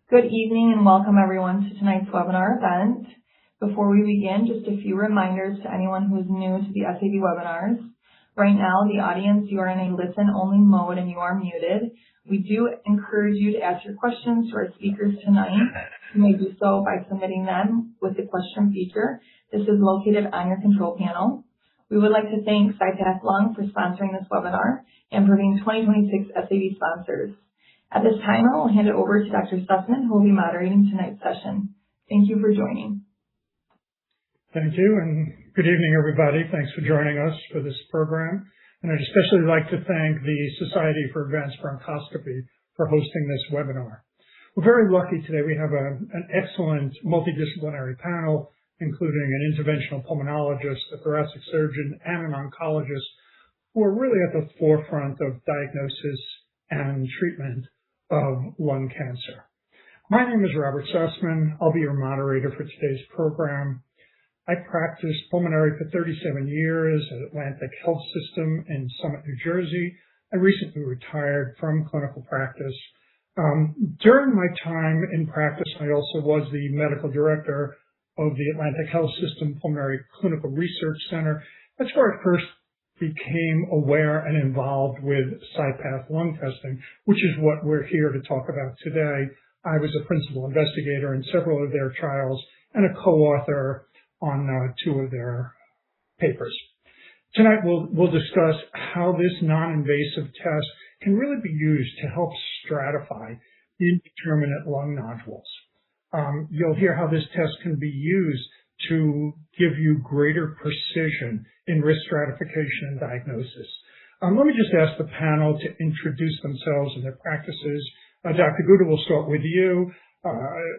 Good evening and welcome everyone to tonight's webinar event. Before we begin, just a few reminders to anyone who is new to the SAB webinars. Right now, the audience, you are in a listen-only mode and you are muted. We do encourage you to ask your questions to our speakers tonight. You may do so by submitting them with the question feature. This is located on your control panel. We would like to thank CyPath Lung for sponsoring this webinar and for being 2026 SAB sponsors. At this time, I will hand it over to Dr. Sussman, who will be moderating tonight's session. Thank you for joining. Thank you, and good evening, everybody. Thanks for joining us for this program. And I'd especially like to thank the Society for Advanced Bronchoscopy for hosting this webinar. We're very lucky today. We have an excellent multidisciplinary panel, including an interventional pulmonologist, a thoracic surgeon, and an oncologist, who are really at the forefront of diagnosis and treatment of lung cancer. My name is Robert Sussman. I'll be your moderator for today's program. I practiced pulmonary for 37 years at Atlantic Health System in Summit, New Jersey. I recently retired from clinical practice. During my time in practice, I also was the medical director of the Atlantic Health System Pulmonary Clinical Research Center. That's where I first became aware and involved with CyPath lung testing, which is what we're here to talk about today. I was a principal investigator in several of their trials and a co-author on two of their papers. Tonight we'll discuss how this non-invasive test can really be used to help stratify indeterminate lung nodules. You'll hear how this test can be used to give you greater precision in risk stratification and diagnosis. Let me just ask the panel to introduce themselves and their practices. Dr. Gouda, we'll start with you.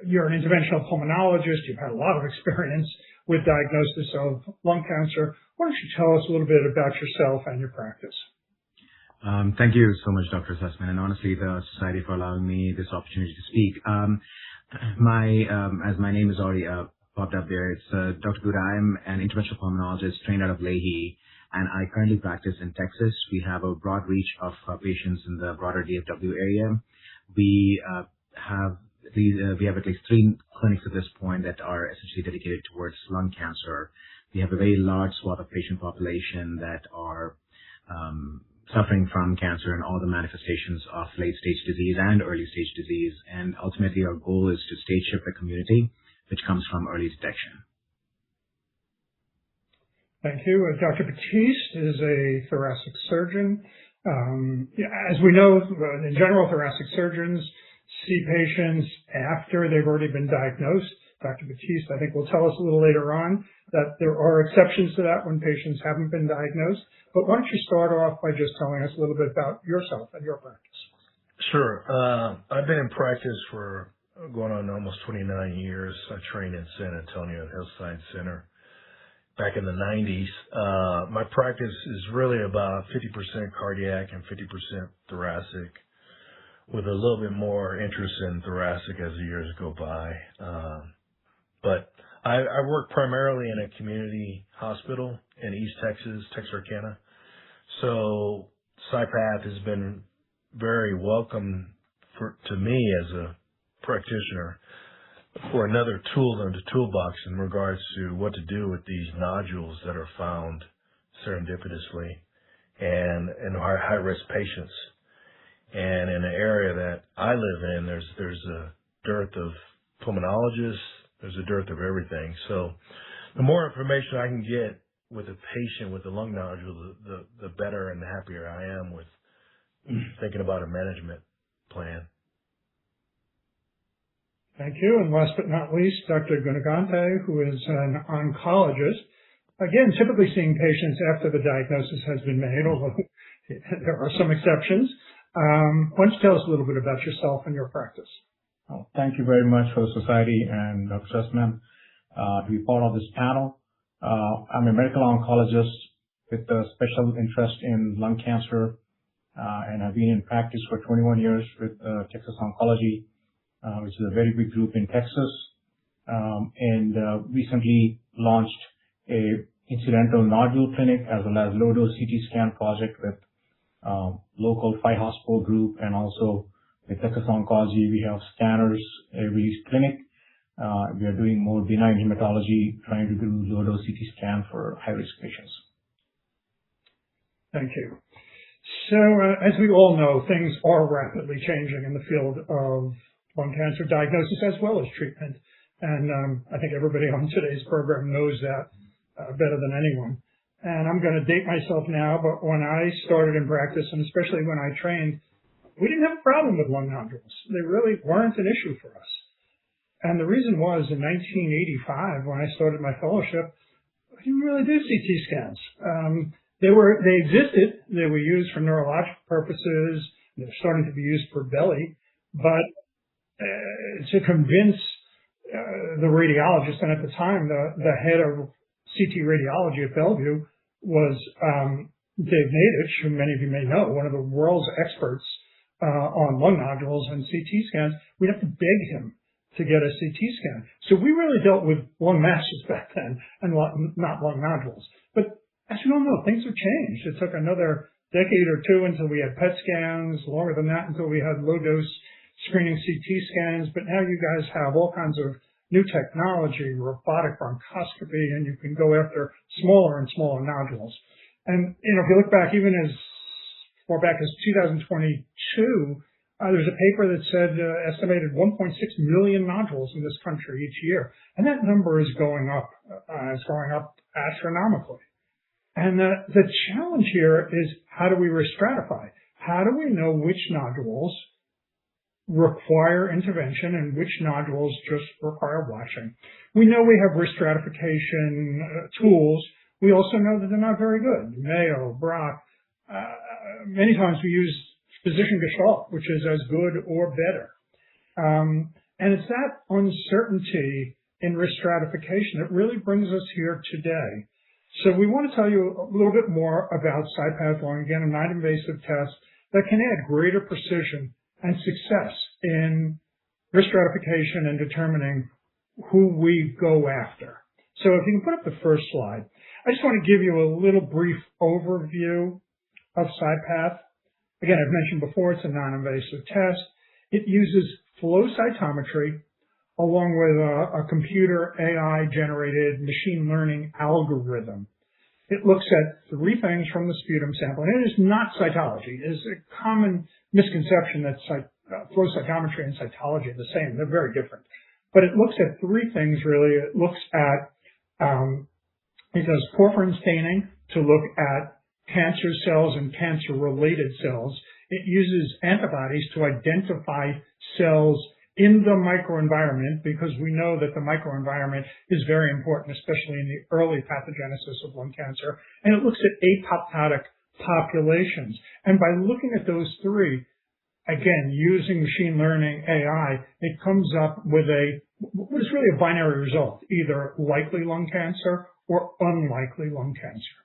You're an interventional pulmonologist. You've had a lot of experience with diagnosis of lung cancer. Why don't you tell us a little bit about yourself and your practice? Thank you so much, Dr. Sussman, and honestly, the Society for allowing me this opportunity to speak. As my name is already popped up there, it's Dr. Gouda. I'm an interventional pulmonologist trained out of Leahy, and I currently practice in Texas. We have a broad reach of patients in the broader DFW area. We have at least 3 clinics at this point that are essentially dedicated towards lung cancer. We have a very large swath of patient population that are suffering from cancer and all the manifestations of late-stage disease and early-stage disease. And ultimately, our goal is to stage shift the community, which comes from early detection. Thank you. Dr. Batiste is a thoracic surgeon. As we know, in general, thoracic surgeons see patients after they've already been diagnosed. Dr. Batiste, I think, will tell us a little later on that there are exceptions to that when patients haven't been diagnosed. But why don't you start off by just telling us a little bit about yourself and your practice? Sure. I've been in practice for going on almost 29 years. I trained in San Antonio at Health Science Center back in the 90s. My practice is really about 50% cardiac and 50% thoracic, with a little bit more interest in thoracic as the years go by. But I work primarily in a community hospital in East Texas, Texarkana. So CyPath has been very welcome to me as a practitioner for another tool in the toolbox in regards to what to do with these nodules that are found serendipitously and in high-risk patients. And in the area that I live in, there's a dearth of pulmonologists. There's a dearth of everything. So the more information I can get with a patient with a lung nodule, the better and the happier I am with thinking about a management plan. Thank you. And last but not least, Dr. Gunagante, who is an oncologist. Again, typically seeing patients after the diagnosis has been made, although there are some exceptions. Why don't you tell us a little bit about yourself and your practice? Thank you very much for the Society and Dr. Sussman to be part of this panel. I'm a medical oncologist with a special interest in lung cancer, and I've been in practice for 21 years with Texas Oncology, which is a very big group in Texas, and recently launched a incidental nodule clinic as well as low-dose CT scan project with local 5-hospital group and also With Texas Oncology, we have scanners every clinic. We are doing more benign hematology, trying to do low-dose CT scan for high-risk patients. Thank you. So, as we all know, things are rapidly changing in the field of lung cancer diagnosis as well as treatment. And I think everybody on today's program knows that better than anyone. And I'm going to date myself now, but when I started in practice, and especially when I trained, we didn't have a problem with lung nodules. They really weren't an issue for us. And the reason was, in 1985, when I started my fellowship, we didn't really do CT scans. They existed. They were used for neurologic purposes. They're starting to be used for belly. But to convince the radiologist, and at the time, the head of CT radiology at Bellevue was Dave Nadich, who many of you may know, one of the world's experts on lung nodules and CT scans. We'd have to beg him to get a CT scan. So we really dealt with lung masses back then and not lung nodules. But as you all know, things have changed. It took another decade or two until we had PET scans, longer than that until we had low-dose screening CT scans. But now you guys have all kinds of new technology, robotic bronchoscopy, and you can go after smaller and smaller nodules. And, if you look back, even as far back as 2022, there's a paper that said estimated 1.6 million nodules in this country each year. And that number is going up. It's going up astronomically. And the challenge here is, how do we risk stratify? How do we know which nodules require intervention and which nodules just require watching? We know we have risk stratification tools. We also know that they're not very good. Mayo, Brock, many times we use physician gestalt, which is as good or better. And it's that uncertainty in risk stratification that really brings us here today. So we want to tell you a little bit more about CyPath Lung, again, a non-invasive test that can add greater precision and success in risk stratification and determining who we go after. So if you can put up the first slide, I just want to give you a little brief overview of CyPath. Again, I've mentioned before, it's a non-invasive test. It uses flow cytometry along with a computer AI-generated machine learning algorithm. It looks at three things from the sputum sample, and it is not cytology. It is a common misconception that flow cytometry and cytology are the same. They're very different. But it looks at three things, really. It looks at, it does porphyrin staining to look at cancer cells and cancer-related cells. It uses antibodies to identify cells in the microenvironment, because we know that the microenvironment is very important, especially in the early pathogenesis of lung cancer. And it looks at apoptotic populations. And by looking at those three, again, using machine learning AI, it comes up with what is really a binary result, either likely lung cancer or unlikely lung cancer.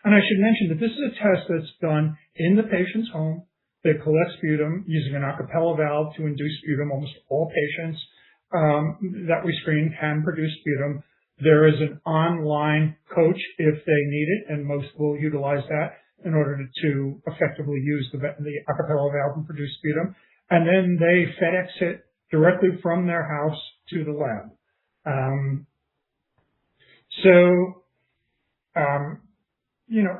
And I should mention that this is a test that's done in the patient's home. They collect sputum using an a cappella valve to induce sputum. Almost all patients that we screen can produce sputum. There is an online coach if they need it, and most will utilize that in order to effectively use the a cappella valve and produce sputum. And then they FedEx it directly from their house to the lab.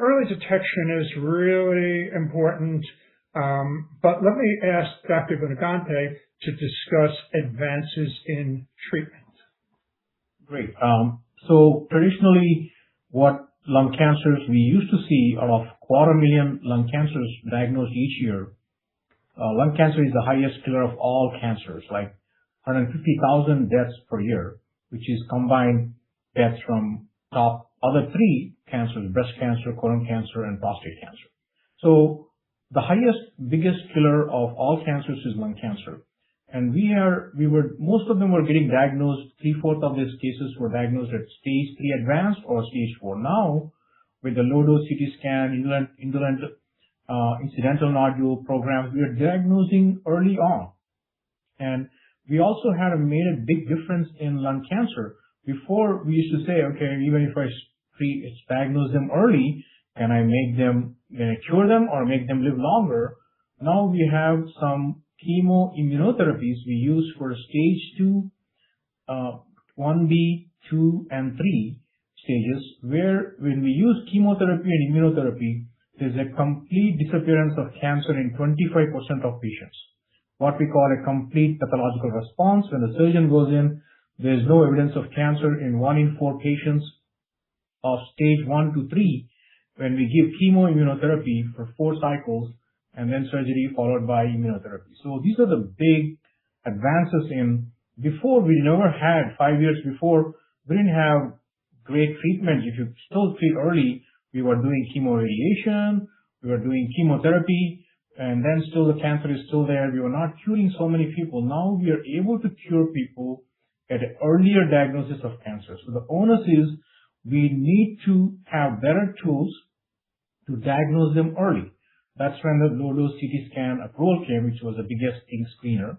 Early detection is really important. But let me ask Dr. Gunagante to discuss advances in treatment. Great. So traditionally, what lung cancers we used to see out of 250,000 lung cancers diagnosed each year, lung cancer is the highest killer of all cancers, like 150,000 deaths per year, which is combined deaths from top other three cancers: breast cancer, colon cancer, and prostate cancer. So the biggest killer of all cancers is lung cancer. And most of them were getting diagnosed, 3/4 of these cases were diagnosed at stage 3 advanced or stage 4. Now, with the low-dose CT scan, indolent incidental nodule programs, we are diagnosing early on. And we also made a big difference in lung cancer. Before, we used to say, okay, even if I diagnose them early, can I cure them or make them live longer? Now we have some chemoimmunotherapies we use for stage 2, 1B, 2, and 3 stages, where when we use chemotherapy and immunotherapy, there's a complete disappearance of cancer in 25% of patients. What we call a complete pathological response. When the surgeon goes in, there's no evidence of cancer in 1 in 4 patients of stage 1 to 3 when we give chemoimmunotherapy for 4 cycles and then surgery followed by immunotherapy. So these are the big advances in. Before, we never had, 5 years before, we didn't have great treatment. If you still treat early, we were doing chemoradiation, we were doing chemotherapy, and then still the cancer is still there. We were not curing so many people. Now we are able to cure people at an earlier diagnosis of cancer. So the onus is we need to have better tools to diagnose them early. That's when the low-dose CT scan approval came, which was the biggest thing screener.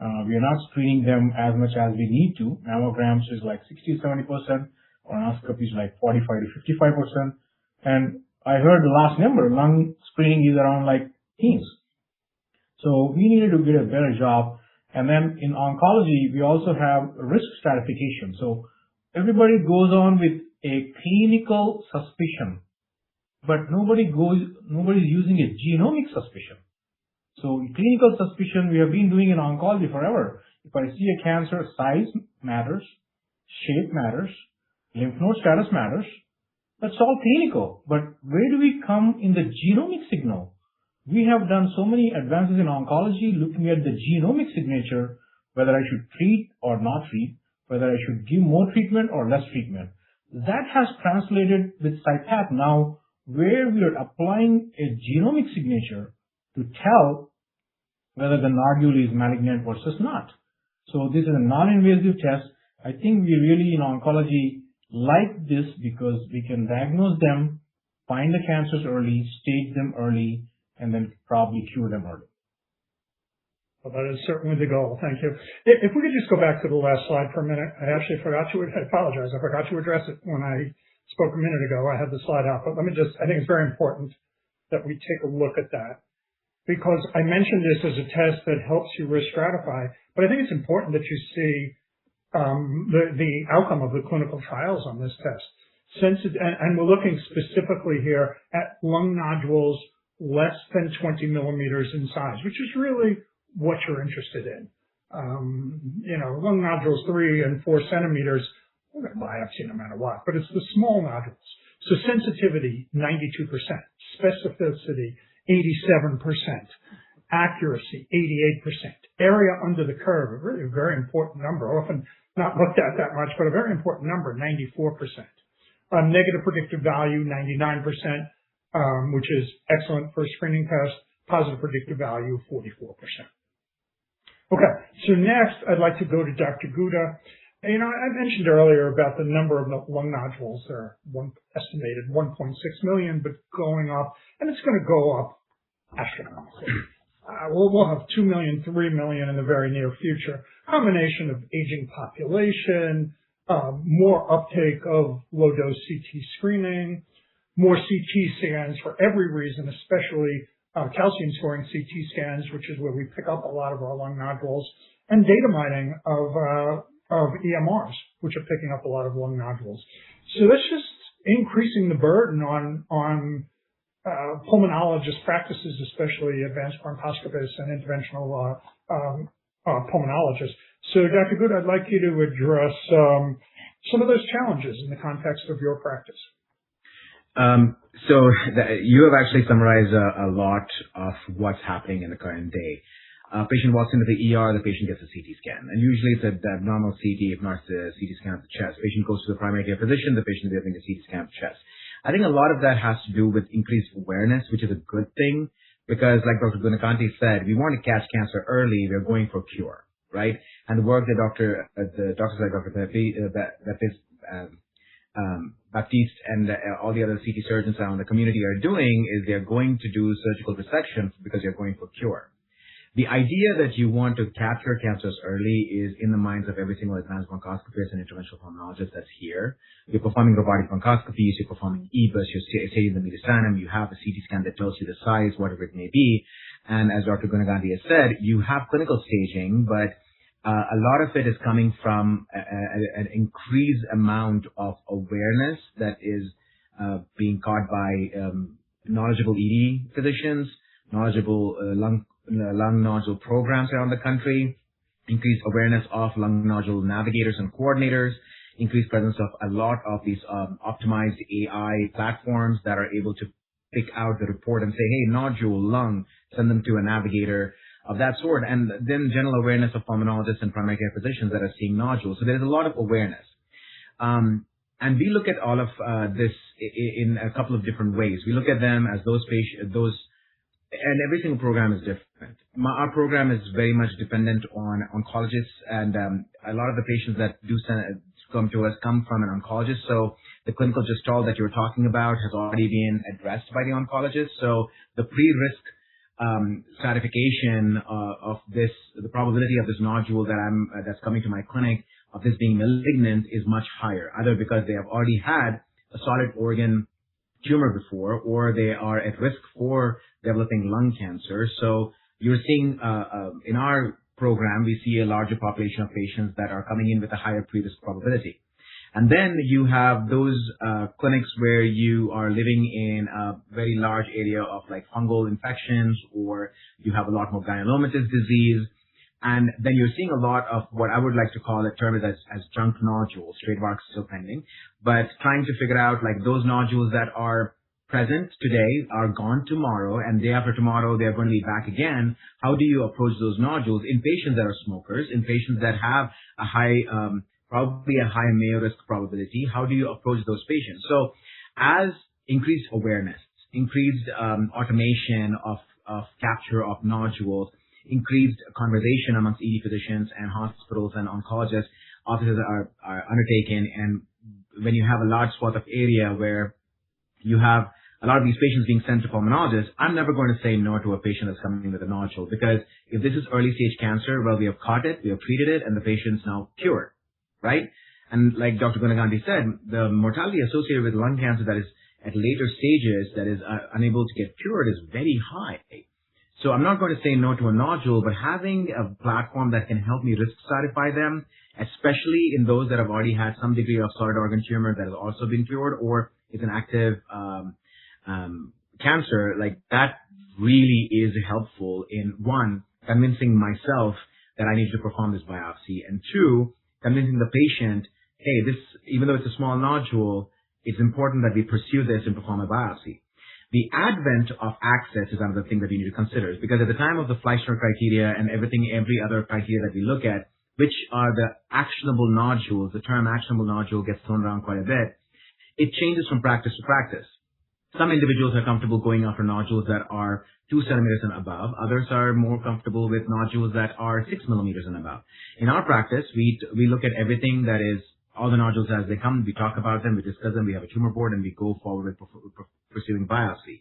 We are not screening them as much as we need to. Mammograms is like 60-70%, colonoscopy is like 45-55%. And I heard the last number, lung screening is around like teens. So we needed to get a better job. And then in oncology, we also have risk stratification. So everybody goes on with a clinical suspicion, but nobody's using a genomic suspicion. So clinical suspicion we have been doing in oncology forever. If I see a cancer, size matters, shape matters, lymph node status matters. That's all clinical. But where do we come in the genomic signal? We have done so many advances in oncology looking at the genomic signature, whether I should treat or not treat, whether I should give more treatment or less treatment. That has translated with CyPath now, where we are applying a genomic signature to tell whether the nodule is malignant versus not. So this is a non-invasive test. I think we really in oncology like this because we can diagnose them, find the cancers early, stage them early, and then probably cure them early. Well, that is certainly the goal. Thank you. If we could just go back to the last slide for a minute. I actually forgot to, I apologize, I forgot to address it when I spoke a minute ago. I had the slide out, but let me just, I think it's very important that we take a look at that, because I mentioned this as a test that helps you risk stratify, but I think it's important that you see the outcome of the clinical trials on this test. And we're looking specifically here at lung nodules less than 20 millimeters in size, which is really what you're interested in. Lung nodules 3 and 4 centimeters, we're going to biopsy no matter what, but it's the small nodules. So sensitivity, 92%, specificity, 87%, accuracy, 88%, area under the curve, a really very important number, often not looked at that much, but a very important number, 94%. Negative predictive value, 99%, which is excellent for a screening test. Positive predictive value, 44%. Okay, so next I'd like to go to Dr. Gouda. I mentioned earlier about the number of lung nodules. They're estimated 1.6 million, but going up, and it's going to go up astronomically. We'll have 2 million, 3 million in the very near future. Combination of aging population, more uptake of low-dose CT screening, more CT scans for every reason, especially calcium-scoring CT scans, which is where we pick up a lot of our lung nodules, and data mining of EMRs, which are picking up a lot of lung nodules. So that's just increasing the burden on pulmonologist practices, especially advanced bronchoscopists and interventional pulmonologists. So Dr. Good, I'd like you to address some of those challenges in the context of your practice. You have actually summarized a lot of what's happening in the current day. Patient walks into the ER, the patient gets a CT scan, and usually it's an abnormal CT, if not a CT scan of the chest. Patient goes to the primary care physician, the patient is getting a CT scan of the chest. I think a lot of that has to do with increased awareness, which is a good thing, because like Dr. Gunakanti said, we want to catch cancer early, we're going for cure, right? And the work that the doctors like Dr. Baptiste and all the other CT surgeons around the community are doing is they're going to do surgical resection because you're going for cure. The idea that you want to capture cancers early is in the minds of every single advanced bronchoscopist and interventional pulmonologist that's here. You're performing robotic bronchoscopies, you're performing EBUS, you're staying in the mediastinum, you have a CT scan that tells you the size, whatever it may be, And as Dr. Gunagandhi has said, you have clinical staging, but a lot of it is coming from an increased amount of awareness that is being caught by knowledgeable ED physicians, knowledgeable lung nodule programs around the country, increased awareness of lung nodule navigators and coordinators, increased presence of a lot of these optimized AI platforms that are able to pick out the report and say, hey, nodule, lung, send them to a navigator of that sort. And then general awareness of pulmonologists and primary care physicians that are seeing nodules. So there's a lot of awareness. And we look at all of this in a couple of different ways. We look at them as and every single program is different. Our program is very much dependent on oncologists, and a lot of the patients that do come to us come from an oncologist. So the clinical gestalt that you're talking about has already been addressed by the oncologist. So the pre-risk stratification of this, the probability of this nodule that's coming to my clinic of this being malignant is much higher, either because they have already had a solid organ tumor before, or they are at risk for developing lung cancer. So you're seeing in our program, we see a larger population of patients that are coming in with a higher pre-risk probability. And then you have those clinics where you are living in a very large area of like fungal infections, or you have a lot more granulomatous disease. And then you're seeing a lot of what I would like to call a term as junk nodules. Trademark's still pending, but trying to figure out like those nodules that are present today are gone tomorrow, and day after tomorrow they're going to be back again. How do you approach those nodules in patients that are smokers, in patients that have a high, probably a high Mayo risk probability? How do you approach those patients? So as increased awareness, increased automation of capture of nodules, increased conversation amongst ED physicians and hospitals and oncologists, offices are undertaken. And when you have a large swath of area where you have a lot of these patients being sent to pulmonologists, I'm never going to say no to a patient that's coming in with a nodule, because if this is early stage cancer, well, we have caught it, we have treated it, and the patient's now cured, right? And like Dr. Gunagandhi said, the mortality associated with lung cancer that is at later stages, that is unable to get cured, is very high. So I'm not going to say no to a nodule, but having a platform that can help me risk stratify them, especially in those that have already had some degree of solid organ tumor that has also been cured, or is an active cancer, like that really is helpful in, one, convincing myself that I need to perform this biopsy, and two, convincing the patient, hey, this, even though it's a small nodule, it's important that we pursue this and perform a biopsy. The advent of access is another thing that we need to consider, because at the time of the Fleischner criteria and every other criteria that we look at, which are the actionable nodules, the term actionable nodule gets thrown around quite a bit. It changes from practice to practice. Some individuals are comfortable going after nodules that are 2 centimeters and above. Others are more comfortable with nodules that are 6 millimeters and above. In our practice, we look at everything that is all the nodules as they come. We talk about them, we discuss them, we have a tumor board, and we go forward with pursuing biopsy.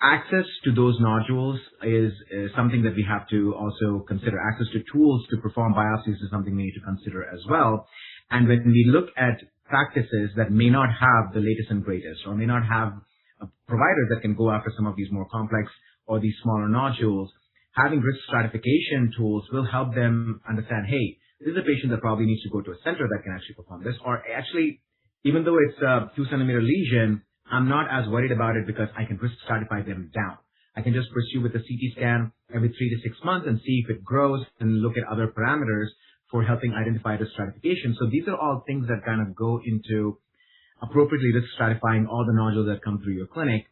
Access to those nodules is something that we have to also consider. Access to tools to perform biopsies is something we need to consider as well. And when we look at practices that may not have the latest and greatest, or may not have a provider that can go after some of these more complex or these smaller nodules, having risk stratification tools will help them understand, hey, this is a patient that probably needs to go to a center that can actually perform this, or actually, even though it's a 2 centimeter lesion, I'm not as worried about it because I can risk stratify them down. I can just pursue with a CT scan every 3 to 6 months and see if it grows, and look at other parameters for helping identify risk stratification. So these are all things that kind of go into appropriately risk stratifying all the nodules that come through your clinic.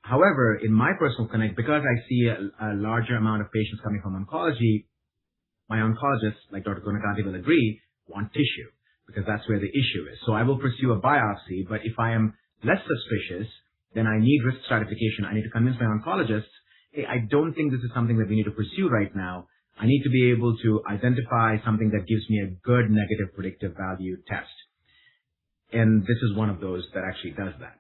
However, in my personal clinic, because I see a larger amount of patients coming from oncology, my oncologists, like Dr. Gunagandhi will agree, want tissue, because that's where the issue is. So I will pursue a biopsy, but if I am less suspicious, then I need risk stratification. I need to convince my oncologists, hey, I don't think this is something that we need to pursue right now. I need to be able to identify something that gives me a good negative predictive value test. And this is one of those that actually does that.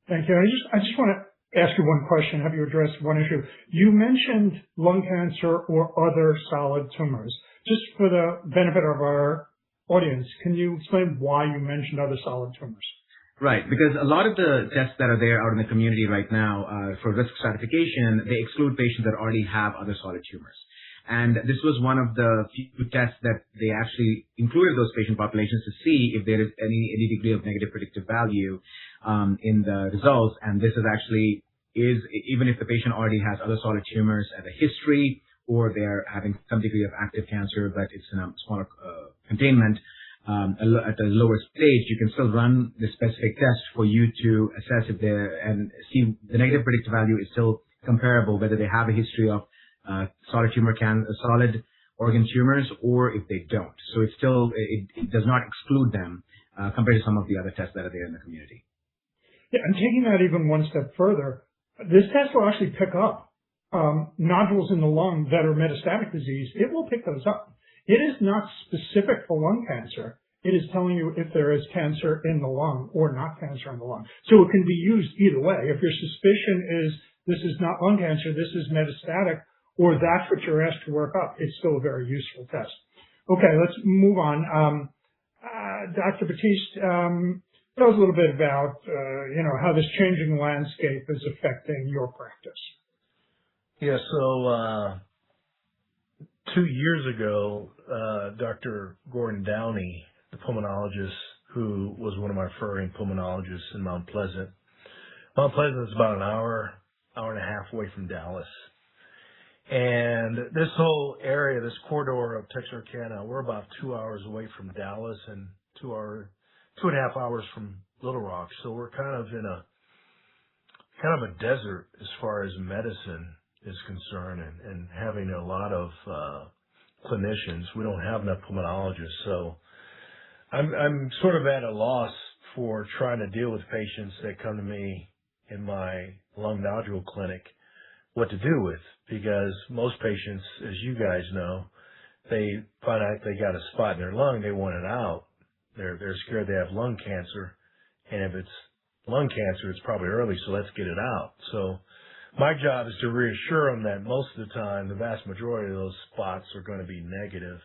Thank you. I just want to ask you one question, have you addressed one issue. You mentioned lung cancer or other solid tumors. Just for the benefit of our audience, can you explain why you mentioned other solid tumors? Right, because a lot of the tests that are there out in the community right now for risk stratification, they exclude patients that already have other solid tumors. And this was one of the few tests that they actually included those patient populations to see if there is any degree of negative predictive value in the results. And this is actually even if the patient already has other solid tumors at a history, or they're having some degree of active cancer, but it's in a smaller containment, at a lower stage, you can still run the specific test for you to assess if and see the negative predictive value is still comparable, whether they have a history of solid organ tumors or if they don't. So it does not exclude them compared to some of the other tests that are there in the community. Yeah, and taking that even one step further, this test will actually pick up nodules in the lung that are metastatic disease. It will pick those up. It is not specific for lung cancer. It is telling you if there is cancer in the lung or not cancer in the lung. So it can be used either way. If your suspicion is this is not lung cancer, this is metastatic, or that's what you're asked to work up, it's still a very useful test. Okay, let's move on. Dr. Batiste, tell us a little bit about how this changing landscape is affecting your practice. Yeah, so 2 years ago, Dr. Gordon Downey, the pulmonologist who was one of my referring pulmonologists in Mount Pleasant. Mount Pleasant is about an hour and a half away from Dallas. And this whole area, this corridor of Texarkana, we're about 2 hours away from Dallas and 2.5 hours from Little Rock. So we're kind of in a desert as far as medicine is concerned, and having a lot of clinicians. We don't have enough pulmonologists. So I'm sort of at a loss for trying to deal with patients that come to me in my lung nodule clinic what to do with, because most patients, as you guys know, they find out they got a spot in their lung, they want it out. They're scared they have lung cancer, and if it's lung cancer, it's probably early, so let's get it out. So my job is to reassure them that most of the time, the vast majority of those spots are going to be negative,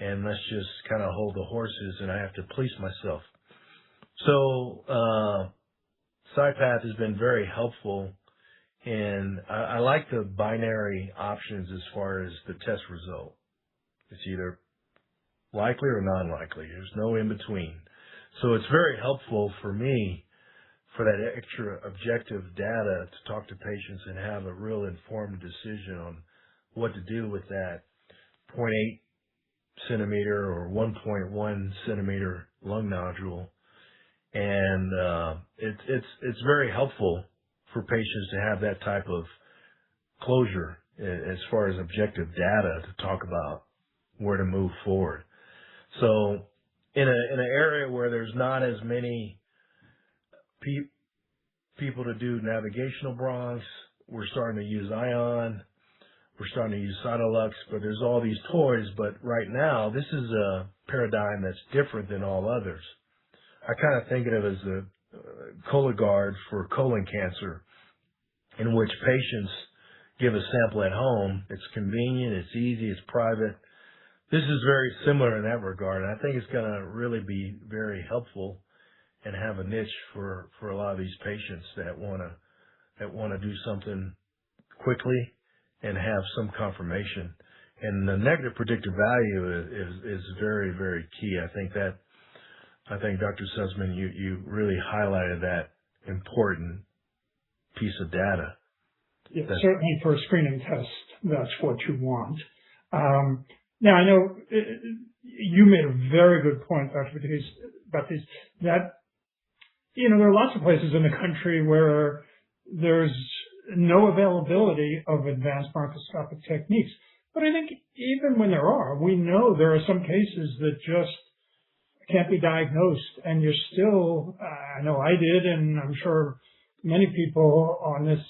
and let's just kind of hold the horses, and I have to police myself. So CyPath has been very helpful, and I like the binary options as far as the test result. It's either likely or non-likely. There's no in between. So it's very helpful for me for that extra objective data to talk to patients and have a real informed decision on what to do with that 0.8 centimeter or 1.1 centimeter lung nodule. And it's very helpful for patients to have that type of closure as far as objective data to talk about where to move forward. So in an area where there's not as many people to do navigational bronchs, we're starting to use ion, we're starting to use Cytolux, but there's all these toys. But right now, this is a paradigm that's different than all others. I kind of think of it as a Cologuard for colon cancer, in which patients give a sample at home. It's convenient, it's easy, it's private. This is very similar in that regard, and I think it's going to really be very helpful and have a niche for a lot of these patients that want to do something quickly and have some confirmation. And the negative predictive value is very, very key. I think Dr. Sussman, you really highlighted that important piece of data. Yeah, certainly for a screening test, that's what you want. Now, I know you made a very good point, Dr. Batiste, that, there are lots of places in the country where there's no availability of advanced bronchoscopic techniques. But I think even when there are, we know there are some cases that just can't be diagnosed, and you're still, I know I did, and I'm sure many people on this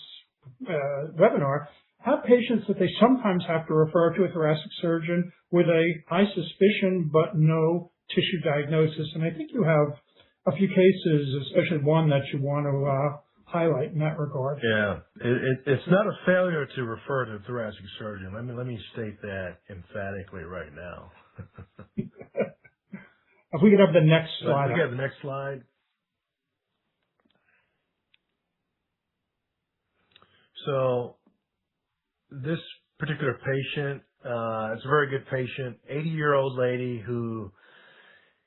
webinar have patients that they sometimes have to refer to a thoracic surgeon with a high suspicion but no tissue diagnosis. And I think you have a few cases, especially one that you want to highlight in that regard. Yeah, it's not a failure to refer to a thoracic surgeon. Let me state that emphatically right now. If we could have the next slide. We have the next slide. So this particular patient, it's a very good patient, 80-year-old lady who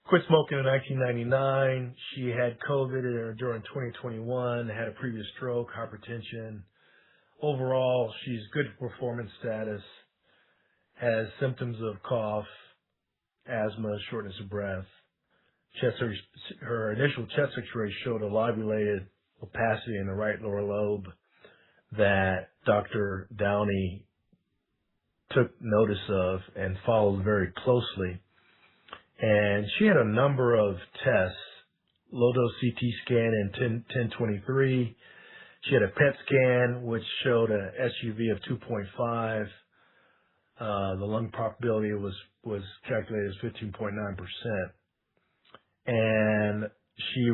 quit smoking in 1999. She had COVID during 2021, had a previous stroke, hypertension. Overall, she's good performance status, has symptoms of cough, asthma, shortness of breath. Her initial chest x-ray showed a lobulated opacity in the right lower lobe that Dr. Downey took notice of and followed very closely. And she had a number of tests, low-dose CT scan in 1023. She had a PET scan, which showed a SUV of 2.5. The lung probability was calculated as 15.9%. And she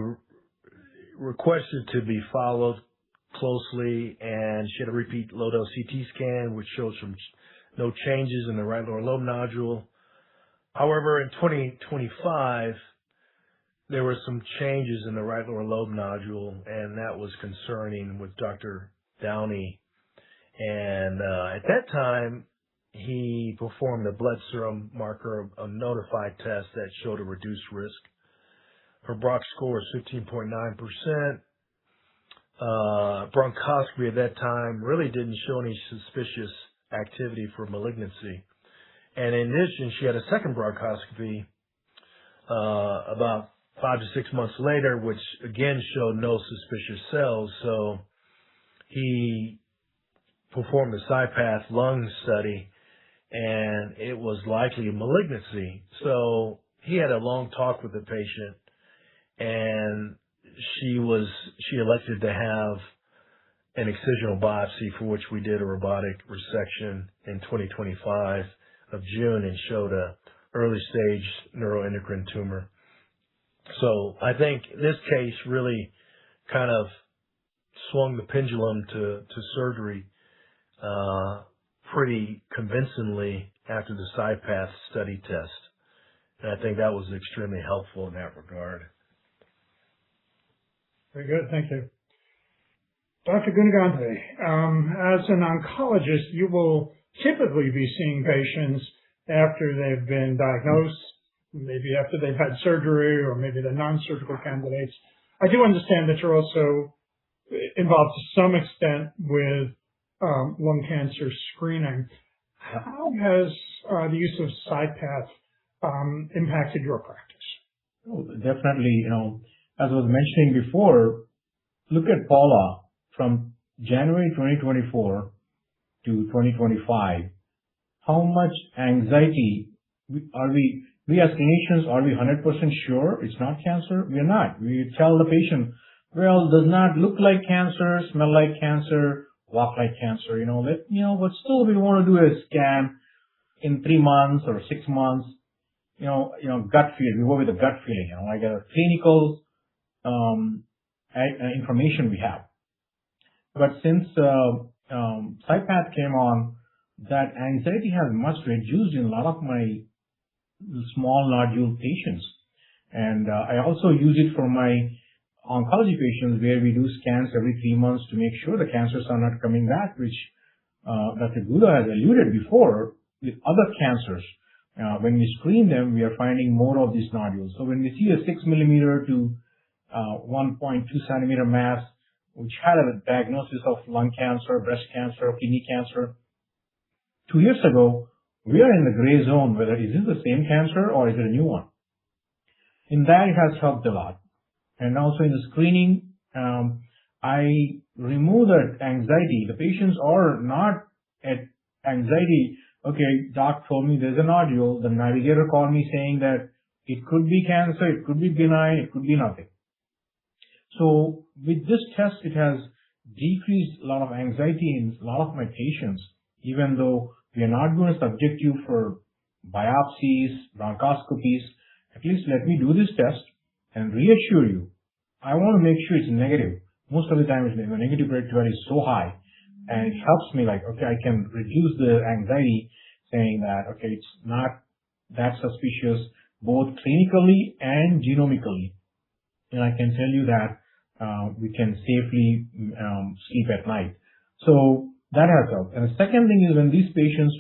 requested to be followed closely, and she had a repeat low-dose CT scan, which showed no changes in the right lower lobe nodule. However, in 2025, there were some changes in the right lower lobe nodule, and that was concerning with Dr. Downey. And at that time, he performed a blood serum marker, a notified test that showed a reduced risk. Her Brock score was 15.9%. Bronchoscopy at that time really didn't show any suspicious activity for malignancy. And in addition, she had a second bronchoscopy about 5 to 6 months later, which again showed no suspicious cells. So he performed a CyPath lung study, and it was likely malignancy. So he had a long talk with the patient, and she elected to have an excisional biopsy, for which we did a robotic resection in 2025 of June and showed a early stage neuroendocrine tumor. So I think this case really kind of swung the pendulum to surgery pretty convincingly after the CyPath study test. And I think that was extremely helpful in that regard. Very good. Thank you. Dr. Gunagante, as an oncologist, you will typically be seeing patients after they've been diagnosed, maybe after they've had surgery, or maybe the non-surgical candidates. I do understand that you're also involved to some extent with lung cancer screening. How has the use of CyPath impacted your practice? Oh, definitely. As I was mentioning before, look at Paula from January 2024 to 2025. How much anxiety we as clinicians, are we 100% sure it's not cancer? We are not. We tell the patient, well, does not look like cancer, smell like cancer, walk like cancer, but still we want to do a scan in 3 months or 6 months, gut feel. We go with the gut feeling, like a clinical information we have. But since CyPath came on, that anxiety has much reduced in a lot of my small nodule patients. And I also use it for my oncology patients, where we do scans every 3 months to make sure the cancers are not coming back, which Dr. Gouda has alluded before with other cancers. When we screen them, we are finding more of these nodules. So when we see a 6 millimeter to 1.2 centimeter mass, which had a diagnosis of lung cancer, breast cancer, kidney cancer, 2 years ago, we are in the gray zone whether is this the same cancer or is it a new one. In that, it has helped a lot. And also in the screening, I remove that anxiety. The patients are not at anxiety. Okay, doc told me there's a nodule. The navigator called me saying that it could be cancer, it could be benign, it could be nothing. So with this test, it has decreased a lot of anxiety in a lot of my patients, even though we are not going to subject you for biopsies, bronchoscopies. At least let me do this test and reassure you. I want to make sure it's negative. Most of the time, the negative predictive is so high, and it helps me okay, I can reduce the anxiety, saying that, okay, it's not that suspicious, both clinically and genomically. And I can tell you that we can safely sleep at night. So that has helped. And the second thing is when these patients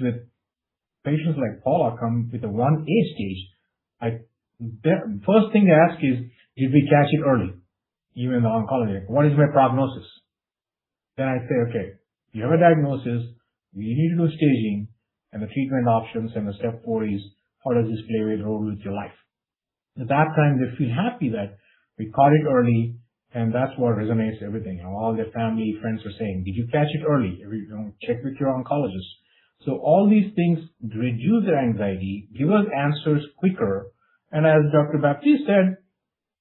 like Paula come with a 1A stage, the first thing they ask is, did we catch it early? Even the oncologist, what is my prognosis? Then I say, okay, you have a diagnosis, we need to do staging and the treatment options, and the step 4 is, how does this play a role with your life? At that time, they feel happy that we caught it early, and that's what resonates everything. All their family, friends are saying, did you catch it early? Check with your oncologist. So all these things reduce their anxiety, give us answers quicker, and as Dr. Baptiste said,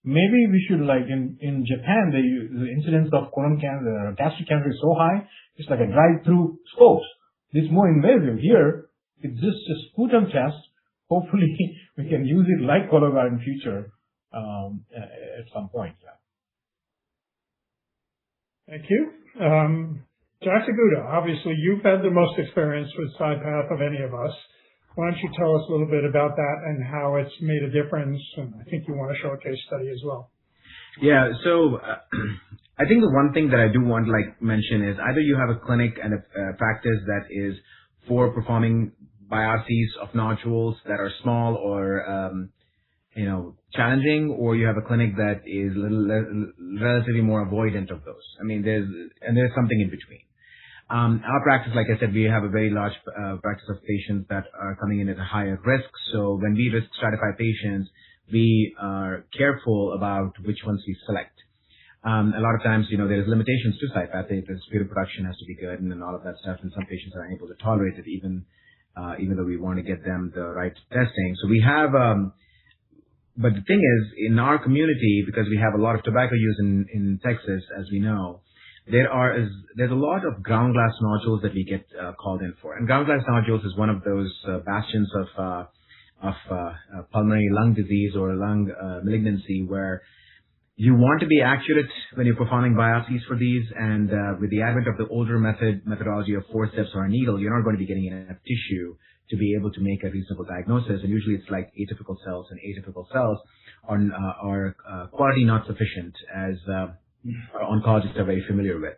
maybe we should, like in Japan, the incidence of colon cancer, gastric cancer is so high, it's like a drive-through scopes. It's more invasive. Here, it's just a sputum test. Hopefully, we can use it like Cologuard in future at some point. Yeah. Thank you. Dr. Gouda, obviously you've had the most experience with CyPath of any of us. Why don't you tell us a little bit about that and how it's made a difference? And I think you want to show a case study as well. Yeah, so I think the one thing that I do want to mention is either you have a clinic and a practice that is for performing biopsies of nodules that are small or challenging, or you have a clinic that is relatively more avoidant of those. I mean, there's something in between. Our practice, like I said, we have a very large practice of patients that are coming in at a higher risk. So when we risk stratify patients, we are careful about which ones we select. A lot of times, there's limitations to CyPath. The sputum production has to be good and all of that stuff. And some patients are unable to tolerate it, even though we want to get them the right testing. So we have, but the thing is, in our community, because we have a lot of tobacco use in Texas, as we know, there's a lot of ground glass nodules that we get called in for. And ground glass nodules is one of those bastions of pulmonary lung disease or lung malignancy where you want to be accurate when you're performing biopsies for these. And with the advent of the older methodology of forceps or a needle, you're not going to be getting enough tissue to be able to make a reasonable diagnosis. And usually it's like atypical cells, and atypical cells are quality not sufficient, as oncologists are very familiar with.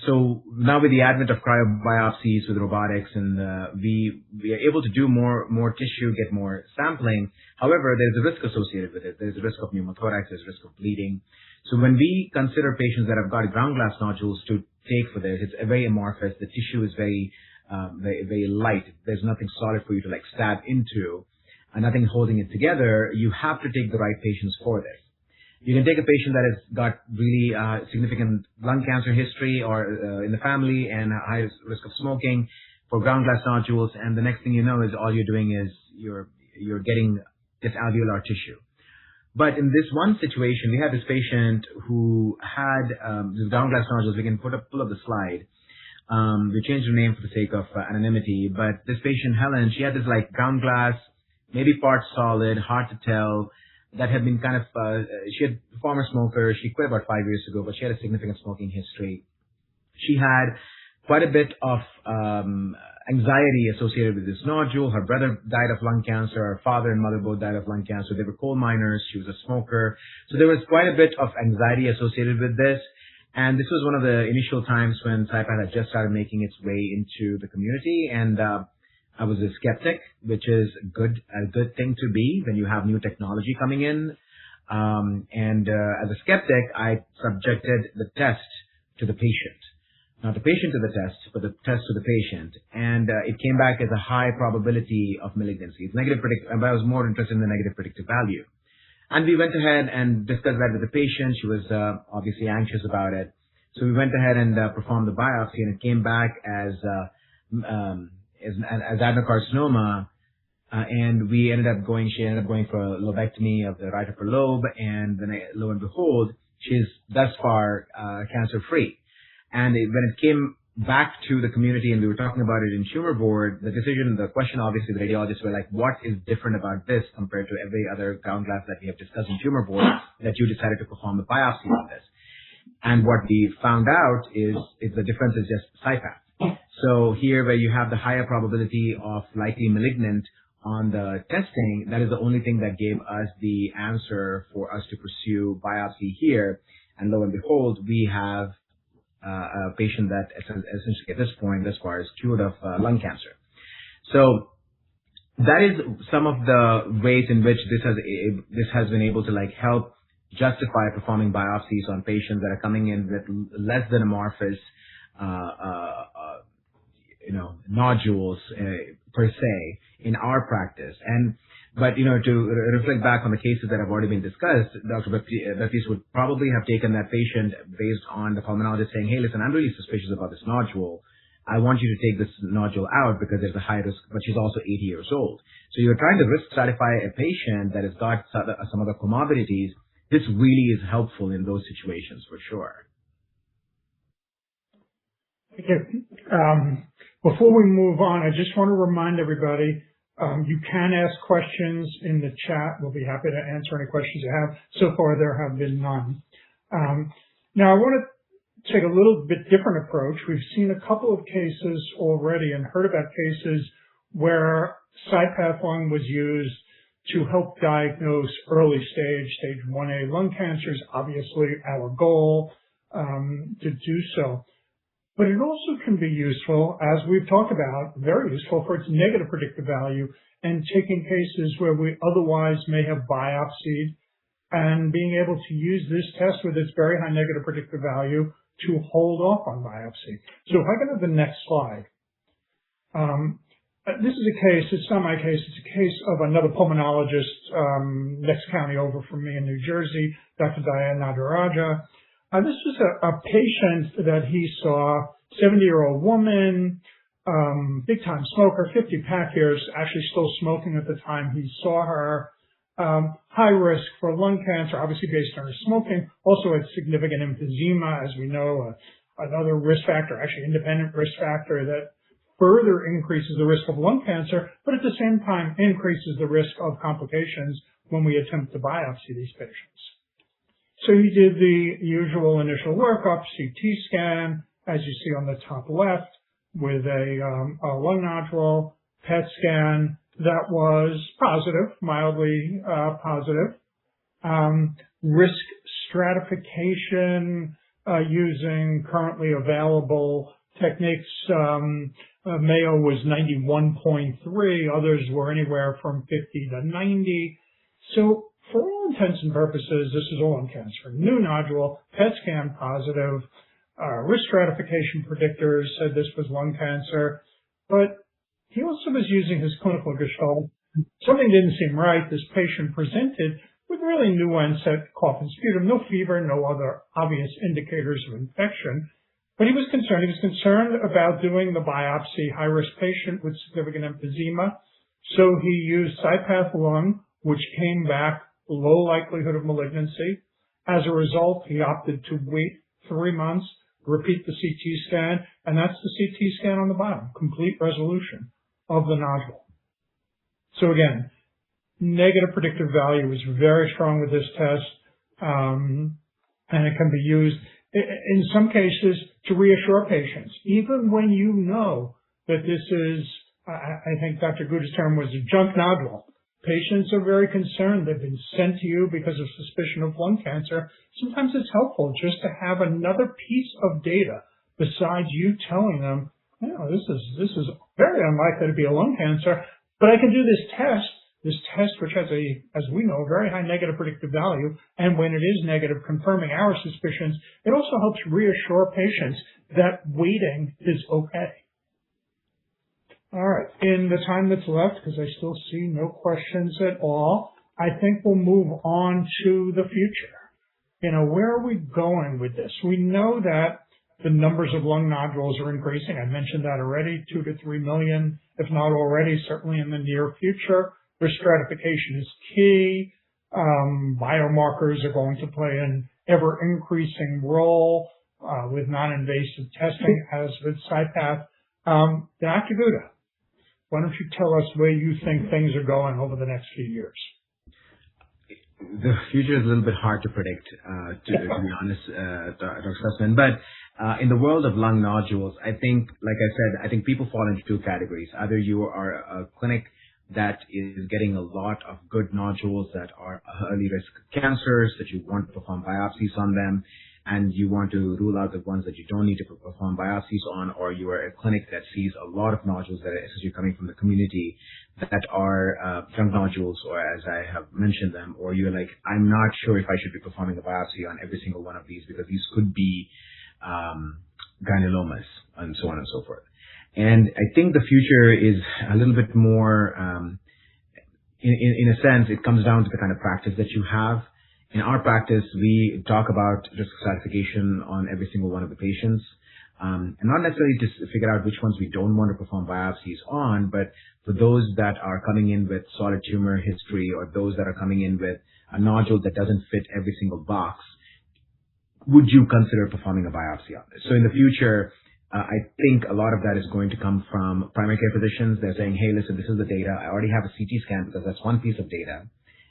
So now with the advent of cryobiopsies with robotics, and we are able to do more tissue, get more sampling. However, there's a risk associated with it. There's a risk of pneumothorax, there's a risk of bleeding. So when we consider patients that have got ground glass nodules to take for this, it's very amorphous. The tissue is very light. There's nothing solid for you to stab into, and nothing holding it together. You have to take the right patients for this. You can take a patient that has got really significant lung cancer history or in the family and a high risk of smoking for ground glass nodules, and the next thing you know is all you're doing is you're getting this alveolar tissue. But in this one situation, we had this patient who had this ground glass nodules. We can pull up the slide. We changed her name for the sake of anonymity, but this patient, Helen, she had this ground glass, maybe part solid, hard to tell, that had been kind of, she had a former smoker. She quit about 5 years ago, but she had a significant smoking history. She had quite a bit of anxiety associated with this nodule. Her brother died of lung cancer. Her father and mother both died of lung cancer. They were coal miners. She was a smoker. So there was quite a bit of anxiety associated with this. And this was one of the initial times when CyPath had just started making its way into the community. And I was a skeptic, which is a good thing to be when you have new technology coming in. As a skeptic, I subjected the test to the patient. Not the patient to the test, but the test to the patient. And it came back as a high probability of malignancy. It's negative but I was more interested in the negative predictive value. And we went ahead and discussed that with the patient. She was obviously anxious about it. So we went ahead and performed the biopsy, and it came back as adenocarcinoma, and she ended up going for a lobectomy of the right upper lobe, and then lo and behold, she's thus far cancer-free. And when it came back to the community and we were talking about it in tumor board, the question obviously the radiologists were like, what is different about this compared to every other ground glass that we have discussed in tumor board that you decided to perform the biopsy on this? And what we found out is the difference is just CyPath. So here where you have the higher probability of likely malignant on the testing, that is the only thing that gave us the answer for us to pursue biopsy here. And lo and behold, we have a patient that essentially at this point, thus far, is cured of lung cancer. So that is some of the ways in which this has been able to help justify performing biopsies on patients that are coming in with less than amorphous nodules per se in our practice. But to reflect back on the cases that have already been discussed, Dr. Baptiste would probably have taken that patient based on the pulmonologist saying, hey, listen, I'm really suspicious about this nodule. I want you to take this nodule out because there's a high risk, but she's also 80 years old. So you're trying to risk stratify a patient that has got some other comorbidities. This really is helpful in those situations for sure. Thank you. Before we move on, I just want to remind everybody, you can ask questions in the chat. We'll be happy to answer any questions you have. So far, there have been none. Now, I want to take a little bit different approach. We've seen a couple of cases already and heard about cases where CyPath lung was used to help diagnose early stage 1A lung cancers, obviously our goal to do so. But it also can be useful, as we've talked about, very useful for its negative predictive value and taking cases where we otherwise may have biopsied and being able to use this test with its very high negative predictive value to hold off on biopsy. So if I go to the next slide, this is a case, it's not my case, it's a case of another pulmonologist next county over from me in New Jersey, Dr. Diane Nadaraja. This was a patient that he saw, 70-year-old woman, big-time smoker, 50 pack years, actually still smoking at the time he saw her. High risk for lung cancer, obviously based on her smoking, also had significant emphysema, as we know, another risk factor, actually independent risk factor that further increases the risk of lung cancer, but at the same time increases the risk of complications when we attempt to biopsy these patients. So he did the usual initial workup, CT scan, as you see on the top left, with a lung nodule, PET scan that was positive, mildly positive. Risk stratification using currently available techniques. Mayo was 91.3, others were anywhere from 50 to 90. So for all intents and purposes, this is all lung cancer. New nodule, PET scan positive, risk stratification predictors said this was lung cancer, but he also was using his clinical gestalt. Something didn't seem right. This patient presented with really new onset cough and sputum, no fever, no other obvious indicators of infection. But he was concerned. He was concerned about doing the biopsy, high-risk patient with significant emphysema. So he used CyPath lung, which came back low likelihood of malignancy. As a result, he opted to wait 3 months, repeat the CT scan, and that's the CT scan on the bottom, complete resolution of the nodule. So again, negative predictive value is very strong with this test, and it can be used in some cases to reassure patients, even when you know that this is, I think Dr. Guda's term was a junk nodule. Patients are very concerned. They've been sent to you because of suspicion of lung cancer. Sometimes it's helpful just to have another piece of data besides you telling them, you know, this is very unlikely to be a lung cancer, but I can do this test which has as we know, a very high negative predictive value, and when it is negative, confirming our suspicions, it also helps reassure patients that waiting is okay. All right, in the time that's left, because I still see no questions at all, I think we'll move on to the future. You know, where are we going with this? We know that the numbers of lung nodules are increasing. I mentioned that already, 2 to 3 million, if not already, certainly in the near future. Risk stratification is key. Biomarkers are going to play an ever-increasing role with non-invasive testing, as with CyPath. Dr. Guda, why don't you tell us where you think things are going over the next few years? The future is a little bit hard to predict, to be honest, Dr. Sussman. But in the world of lung nodules, I think, like I said, I think people fall into 2 categories. Either you are a clinic that is getting a lot of good nodules that are early risk cancers, that you want to perform biopsies on them, and you want to rule out the ones that you don't need to perform biopsies on, or you are a clinic that sees a lot of nodules that are essentially coming from the community that are junk nodules, or as I have mentioned them, or you're like, I'm not sure if I should be performing a biopsy on every single one of these because these could be granulomas and so on and so forth. And I think the future is a little bit more, in a sense, it comes down to the kind of practice that you have. In our practice, we talk about risk stratification on every single one of the patients, and not necessarily just figure out which ones we don't want to perform biopsies on, but for those that are coming in with solid tumor history or those that are coming in with a nodule that doesn't fit every single box, would you consider performing a biopsy on this? So in the future, I think a lot of that is going to come from primary care physicians. They're saying, hey, listen, this is the data. I already have a CT scan because that's one piece of data.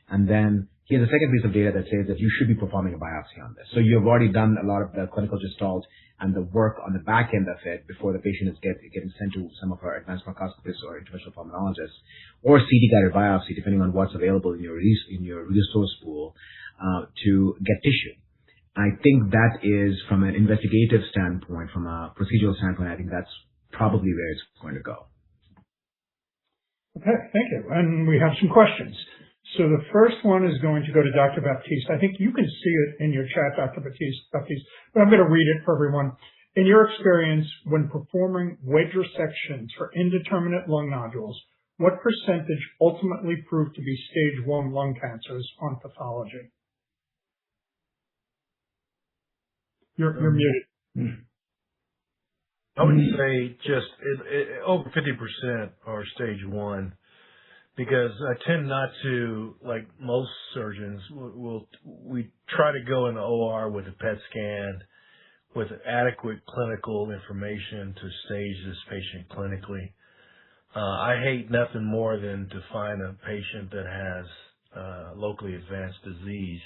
And then here's a second piece of data that says that you should be performing a biopsy on this. So you've already done a lot of the clinical gestalt and the work on the back end of it before the patient is getting sent to some of our advanced bronchoscopists or interventional pulmonologists, or CT-guided biopsy, depending on what's available in your resource pool, to get tissue. I think that is, from an investigative standpoint, from a procedural standpoint, I think that's probably where it's going to go. Okay, thank you. And we have some questions. So the first one is going to go to Dr. Baptiste. I think you can see it in your chat, Dr. Baptiste, but I'm going to read it for everyone. In your experience, when performing wedge resections for indeterminate lung nodules, what percentage ultimately proved to be stage 1 lung cancers on pathology? You're muted. I would say just over 50% are stage 1. Because I tend not to, like most surgeons, we try to go in the OR with a PET scan with adequate clinical information to stage this patient clinically. I hate nothing more than to find a patient that has locally advanced disease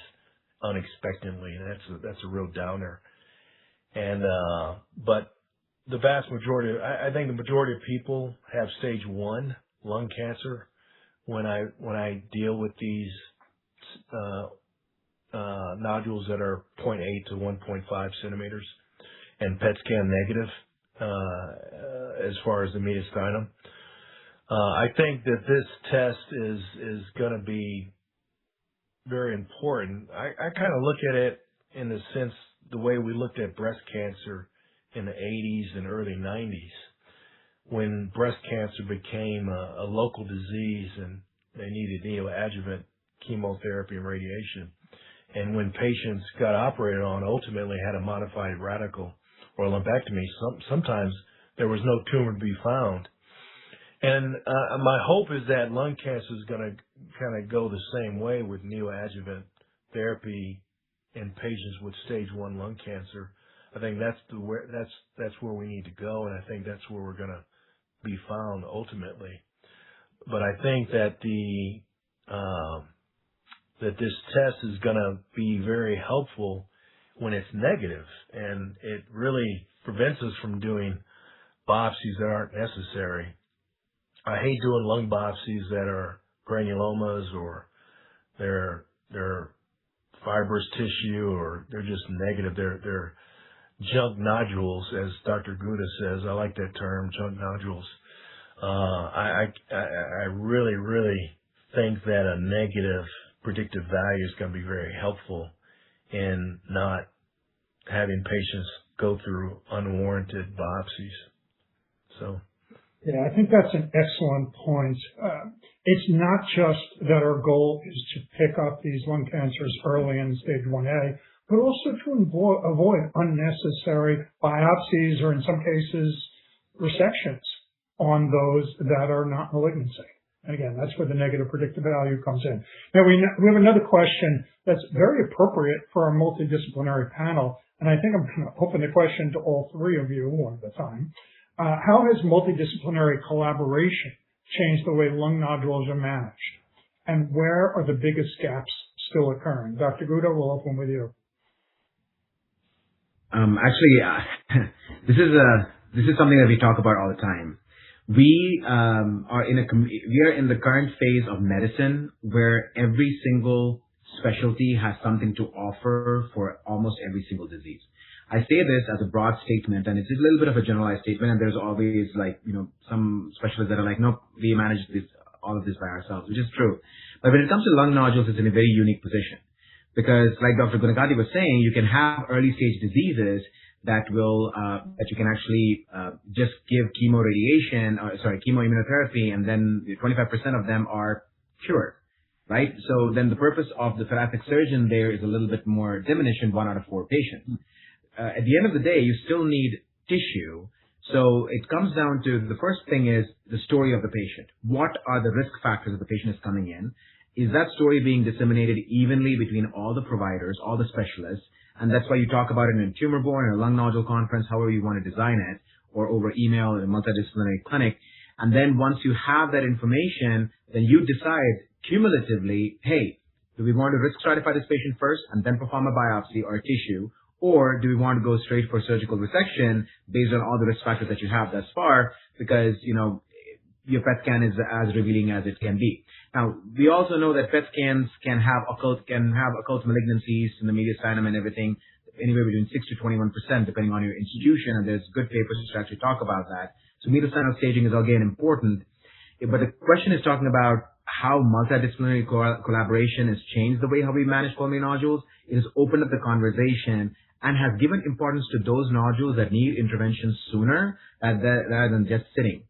unexpectedly. That's a real downer. And but the vast majority, I think the majority of people have stage 1 lung cancer. When I deal with these nodules that are 0.8 to 1.5 centimeters and PET scan negative as far as the mediastinum, I think that this test is going to be very important. I kind of look at it in the sense the way we looked at breast cancer in the 80s and early 90s. When breast cancer became a local disease and they needed neoadjuvant chemotherapy and radiation. And when patients got operated on, ultimately had a modified radical or lumpectomy, sometimes there was no tumor to be found. And my hope is that lung cancer is going to kind of go the same way with neoadjuvant therapy in patients with stage 1 lung cancer. I think that's where we need to go, and I think that's where we're going to be found ultimately. But I think that that this test is going to be very helpful when it's negative, and it really prevents us from doing biopsies that aren't necessary. I hate doing lung biopsies that are granulomas or they're fibrous tissue or they're just negative. They're junk nodules, as Dr. Gouda says. I like that term, junk nodules. I really, really think that a negative predictive value is going to be very helpful in not having patients go through unwarranted biopsies. So, yeah, I think that's an excellent point. It's not just that our goal is to pick up these lung cancers early in stage 1A, but also to avoid unnecessary biopsies or, in some cases, resections on those that are not malignancy. And again, that's where the negative predictive value comes in. Now, we have another question that's very appropriate for our multidisciplinary panel, and I think I'm going to open the question to all three of you one at a time. How has multidisciplinary collaboration changed the way lung nodules are managed? And where are the biggest gaps still occurring? Dr. Gouda, we'll open with you. This is something that we talk about all the time. We are in the current phase of medicine where every single specialty has something to offer for almost every single disease. I say this as a broad statement, and it's a little bit of a generalized statement, and there's always some specialists that are like, nope, we manage all of this by ourselves, which is true. But when it comes to lung nodules, it's in a very unique position. Because like Dr. Gunagati was saying, you can have early stage diseases that you can actually just give chemoimmunotherapy, and then 25% of them are cured, right? So then the purpose of the thoracic surgeon there is a little bit more diminished in 1 out of 4 patients. At the end of the day, you still need tissue. So it comes down to the first thing is the story of the patient. What are the risk factors that the patient is coming in? Is that story being disseminated evenly between all the providers, all the specialists? And that's why you talk about it in a tumor board, in a lung nodule conference, however you want to design it, or over email in a multidisciplinary clinic. And then once you have that information, then you decide cumulatively, hey, do we want to risk stratify this patient first and then perform a biopsy or a tissue? Or do we want to go straight for surgical resection based on all the risk factors that you have thus far? Because, your PET scan is as revealing as it can be. Now, we also know that PET scans can have occult malignancies in the mediastinum and everything, anywhere between 6 to 21%, depending on your institution. And there's good papers to actually talk about that. So mediastinal staging is again important. But the question is talking about how multidisciplinary collaboration has changed the way how we manage pulmonary nodules. It has opened up the conversation and has given importance to those nodules that need intervention sooner rather than just sitting.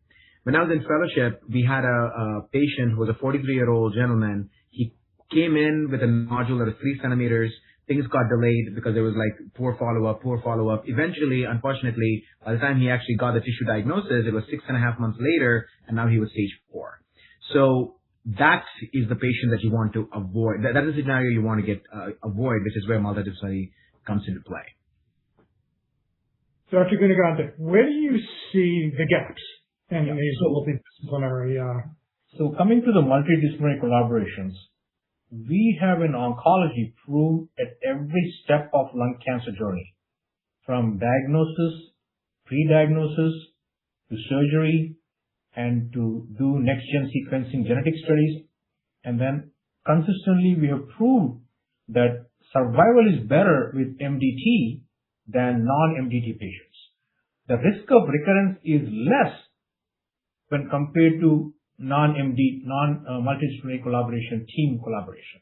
When I was in fellowship, we had a patient who was a 43-year-old gentleman. He came in with a nodule that was 3 centimeters. Things got delayed because there was poor follow-up. Eventually, unfortunately, by the time he actually got the tissue diagnosis, it was 6.5 months later, and now he was stage 4. So that is the patient that you want to avoid. That is the scenario you want to avoid, which is where multidisciplinary comes into play. Dr. Gunagante, where do you see the gaps in these multidisciplinary? So coming to the multidisciplinary collaborations, we have in oncology proved at every step of lung cancer journey, from diagnosis, pre-diagnosis, to surgery, and to do next-gen sequencing genetic studies. And then consistently we have proved that survival is better with MDT than non-MDT patients. The risk of recurrence is less when compared to multidisciplinary collaboration, team collaboration.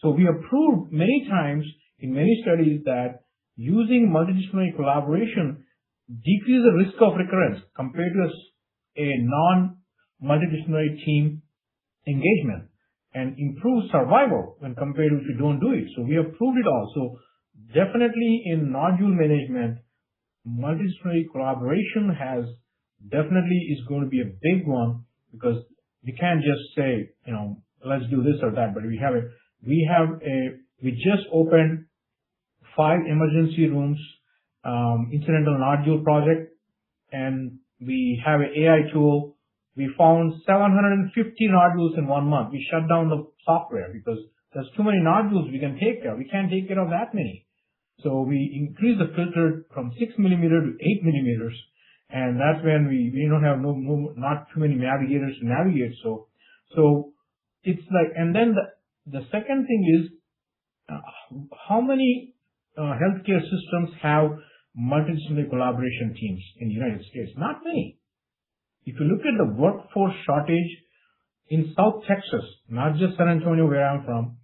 So we have proved many times in many studies that using multidisciplinary collaboration decreases the risk of recurrence compared to a non-multidisciplinary team engagement, and improves survival when compared to if you don't do it. So we have proved it all. So definitely in nodule management, multidisciplinary collaboration is going to be a big one, because we can't just say, let's do this or that, but we just opened 5 emergency rooms, incidental nodule project, and we have an AI tool. We found 750 nodules in 1 month. We shut down the software because there's too many nodules we can take care of. We can't take care of that many. So we increased the filter from 6 millimeter to 8 millimeters. And that's when we don't have not too many navigators to navigate. So it's like, and then the second thing is, how many healthcare systems have multidisciplinary collaboration teams in the United States? Not many. If you look at the workforce shortage in South Texas, not just San Antonio where I'm from,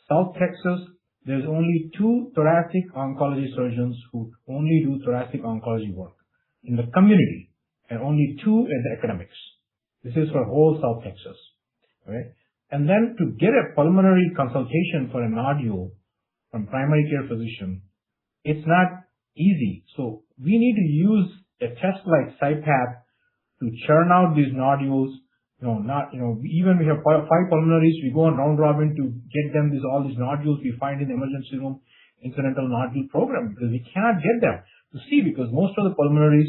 South Texas, there's only 2 thoracic oncology surgeons who only do thoracic oncology work in the community, and only 2 at the academics. This is for whole South Texas. Right? And then to get a pulmonary consultation for a nodule from primary care physician, it's not easy. So we need to use a test like CyPath to churn out these nodules. Even we have 5 pulmonaries, we go on round robin to get them all these nodules we find in the emergency room incidental nodule program, because we cannot get them to see, because most of the pulmonaries,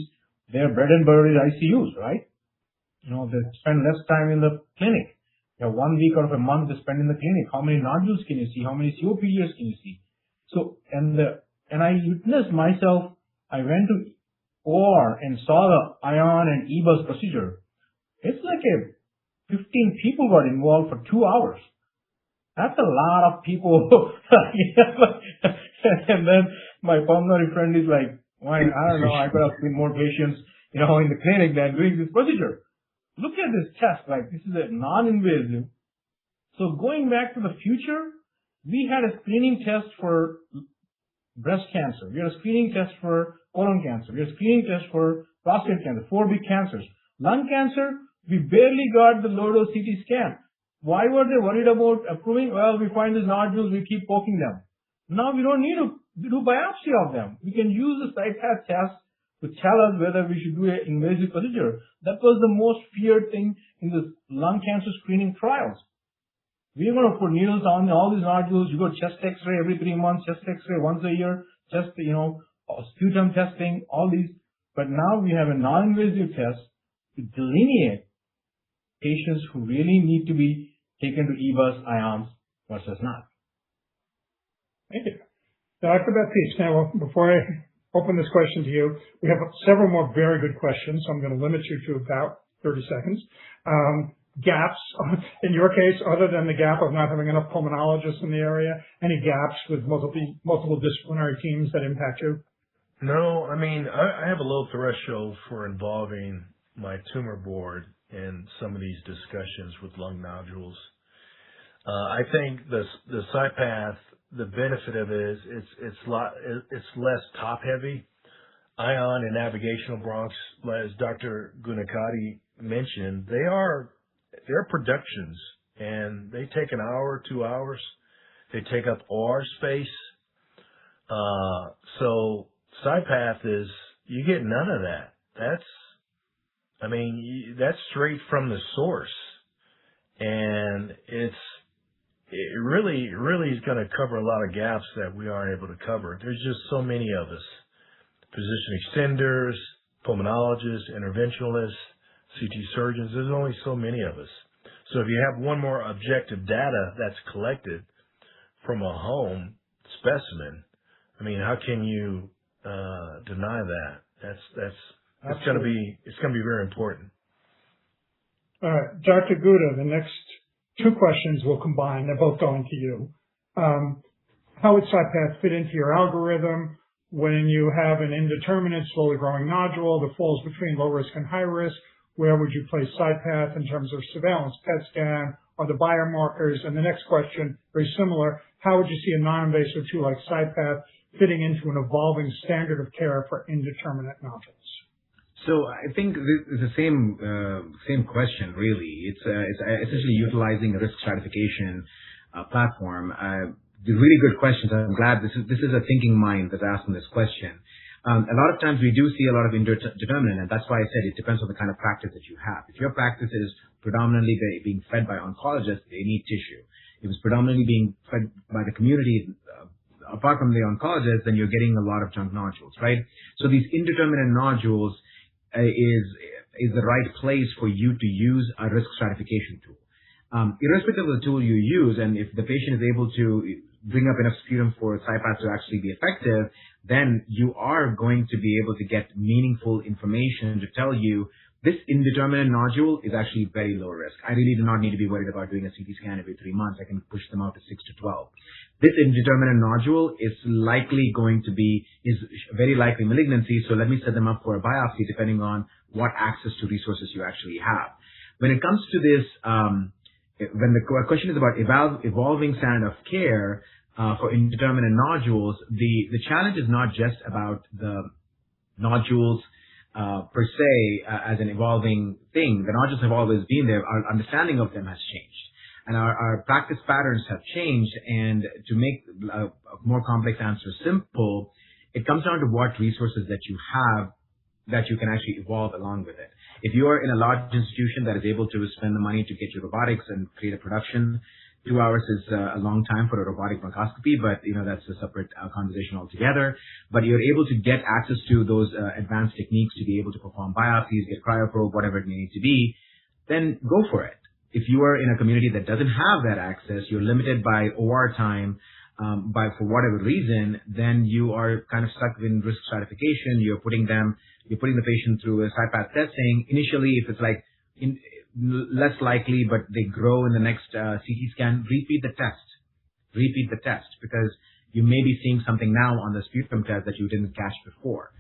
their bread and butter is ICUs, right? They spend less time in the clinic. 1 week out of a month they spend in the clinic. How many nodules can you see? How many COPDs can you see? So, and I witnessed myself, I went to OR and saw the ION and EBUS procedure. It's like 15 people got involved for 2 hours. That's a lot of people. And then my pulmonary friend is like, why, I don't know, I could have seen more patients, in the clinic than doing this procedure. Look at this test, like this is a non-invasive. So going back to the future, we had a screening test for breast cancer. We had a screening test for colon cancer. We had a screening test for prostate cancer, 4 big cancers. Lung cancer, we barely got the low-dose CT scan. Why were they worried about approving? Well, we find these nodules, we keep poking them. Now we don't need to do biopsy of them. We can use the CyPath test to tell us whether we should do an invasive procedure. That was the most feared thing in the lung cancer screening trials. We're going to put needles on all these nodules. You go chest x-ray every 3 months, chest x-ray once a year, just, sputum testing, all these. But now we have a non-invasive test to delineate patients who really need to be taken to EBUS ions versus not. Thank you. Dr. Baptiste, now before I open this question to you, we have several more very good questions, so I'm going to limit you to about 30 seconds. Gaps, in your case, other than the gap of not having enough pulmonologists in the area, any gaps with multiple disciplinary teams that impact you? No, I have a low threshold for involving my tumor board in some of these discussions with lung nodules. I think the CyPath, the benefit of it is it's less top heavy. Ion and navigational bronchs, as Dr. Gunakati mentioned, they're productions, and they take an hour, 2 hours. They take up OR space. So CyPath you get none of that. That's straight from the source. And it really is going to cover a lot of gaps that we aren't able to cover. There's just so many of us. Physician extenders, pulmonologists, interventionalists, CT surgeons, there's only so many of us. So if you have one more objective data that's collected from a home specimen, how can you deny that? It's going to be very important. All right, Dr. Gouda, the next 2 questions will combine. They're both going to you. How would CyPath fit into your algorithm when you have an indeterminate, slowly growing nodule that falls between low risk and high risk? Where would you place CyPath in terms of surveillance, PET scan, or the biomarkers? And the next question, very similar, how would you see a non-invasive tool like CyPath fitting into an evolving standard of care for indeterminate nodules? So I think it's the same question, really. It's essentially utilizing a risk stratification platform. The really good questions. I'm glad this is a thinking mind that's asking this question. A lot of times we do see a lot of indeterminate, and that's why I said it depends on the kind of practice that you have. If your practice is predominantly being fed by oncologists, they need tissue. If it's predominantly being fed by the community, apart from the oncologist, then you're getting a lot of junk nodules, right? So these indeterminate nodules is the right place for you to use a risk stratification tool. Irrespective of the tool you use, and if the patient is able to bring up enough sputum for CyPath to actually be effective, then you are going to be able to get meaningful information to tell you this indeterminate nodule is actually very low risk. I really do not need to be worried about doing a CT scan every 3 months. I can push them out to 6 to 12. This indeterminate nodule is very likely malignancy, so let me set them up for a biopsy depending on what access to resources you actually have. When it comes to this, when the question is about evolving standard of care for indeterminate nodules, the challenge is not just about the nodules per se as an evolving thing. The nodules have always been there. Our understanding of them has changed, and our practice patterns have changed. And to make a more complex answer simple, it comes down to what resources that you have that you can actually evolve along with it. If you are in a large institution that is able to spend the money to get your robotics and create a production, 2 hours is a long time for a robotic bronchoscopy, but that's a separate conversation altogether. But you're able to get access to those advanced techniques to be able to perform biopsies, get cryoprobe, whatever it may need to be, then go for it. If you are in a community that doesn't have that access, you're limited by OR time, for whatever reason, then you are kind of stuck in risk stratification. You're putting the patient through a CyPath testing. Initially, if it's like less likely, but they grow in the next CT scan, repeat the test. Repeat the test, because you may be seeing something now on the sputum test that you didn't catch before.